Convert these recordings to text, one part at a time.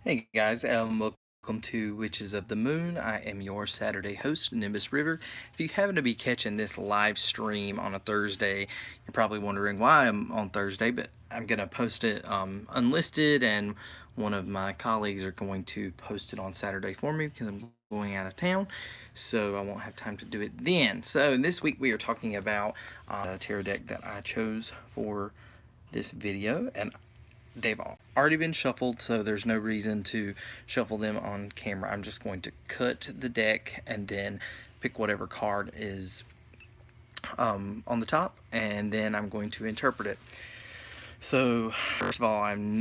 Hey guys, welcome to Witches of the Moon. I am your Saturday host, Nimbus River. If you happen to be catching this live stream on a Thursday, you're probably wondering why I'm on Thursday, but I'm going to post it unlisted, and one of my colleagues are going to post it on Saturday for me because I'm going out of town, so I won't have time to do it then. So this week we are talking about a tarot deck that I chose for this video, and they've already been shuffled, so there's no reason to shuffle them on camera. I'm just going to cut the deck and then pick whatever card is on the top, and then I'm going to interpret it. So, first of all, I'm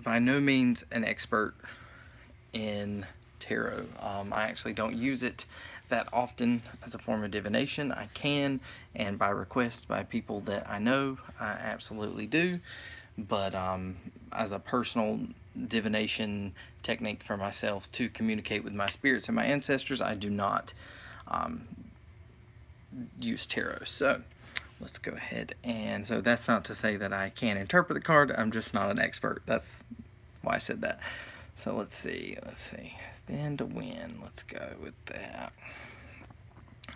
by no means an expert in tarot. I actually don't use it that often as a form of divination. I can, and by request by people that I know, I absolutely do. But as a personal divination technique for myself to communicate with my spirits and my ancestors, I do not um, use tarot. So let's go ahead, and so that's not to say that I can't interpret the card. I'm just not an expert. That's why I said that. So let's see. Stand to win. Let's go with that.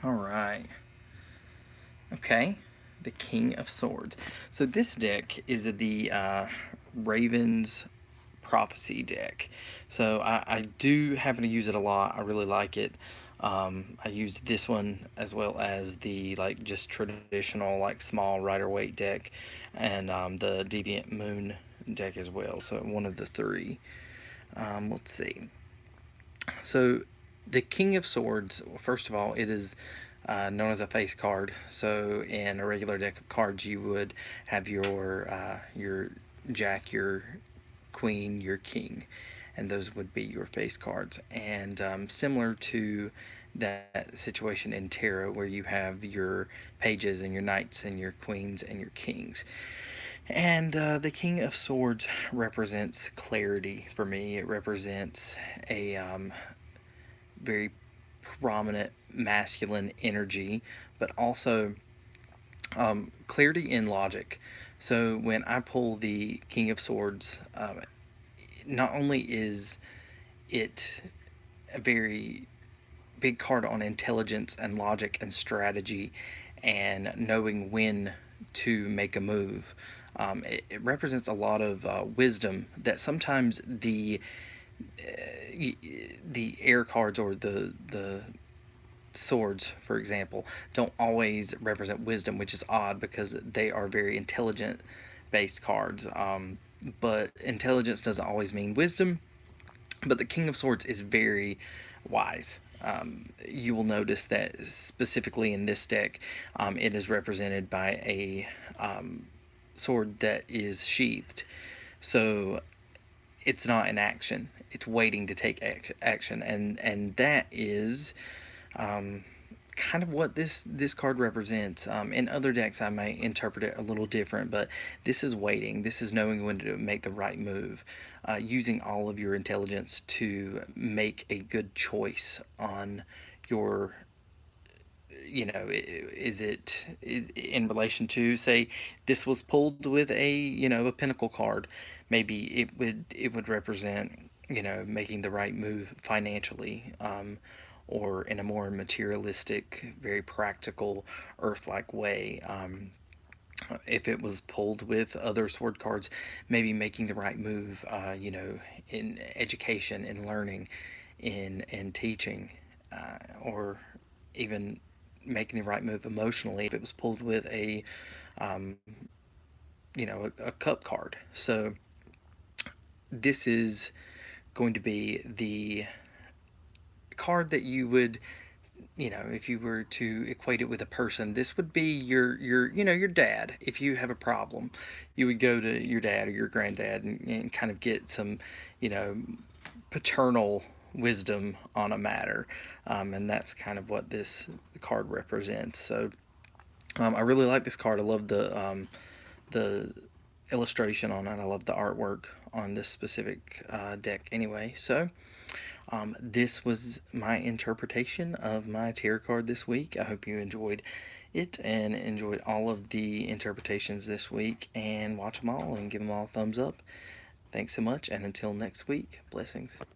All right. Okay. The King of Swords. So this deck is the Ravens Prophecy deck. So I do happen to use it a lot. I really like it. I use this one as well as the like just traditional like small Rider Waite deck, and the Deviant Moon deck as well. So one of the three. Let's see. So the King of Swords. First of all, it is known as a face card. So in a regular deck of cards, you would have your Jack, your Queen, your King, and those would be your face cards. And similar to that situation in tarot, where you have your pages and your knights and your queens and your kings. And the King of Swords represents clarity for me. It represents a very prominent masculine energy, but also clarity in logic. So when I pull the King of Swords, not only is it a very big card on intelligence and logic and strategy and knowing when to make a move, it represents a lot of wisdom that sometimes the air cards or the swords, for example, don't always represent wisdom, which is odd because they are very intelligent based cards. But intelligence doesn't always mean wisdom. But the King of Swords is very wise. You will notice that specifically in this deck, it is represented by a sword that is sheathed. So it's not in action, it's waiting to take action, and that is um, kind of what this card represents. In other decks, I may interpret it a little different, but this is waiting. This is knowing when to make the right move, using all of your intelligence to make a good choice on your. Is it in relation to, say, this was pulled with a pinnacle card? Maybe it would represent making the right move financially, or in a more materialistic, very practical, earth-like way. If it was pulled with other sword cards, maybe making the right move, in education, in learning, in teaching, or even making the right move emotionally if it was pulled with um, a cup card. So this is going to be the card that you would, if you were to equate it with a person, this would be your dad. If you have a problem, you would go to your dad or your granddad and kind of get some, you know, paternal wisdom on a matter, and that's kind of what this card represents. So I really like this card. I love the illustration on it. I love the artwork on this specific deck. Anyway, so this was my interpretation of my tarot card this week. I hope you enjoyed it and enjoyed all of the interpretations this week, and watch them all and give them all a thumbs up. Thanks so much, and until next week, blessings.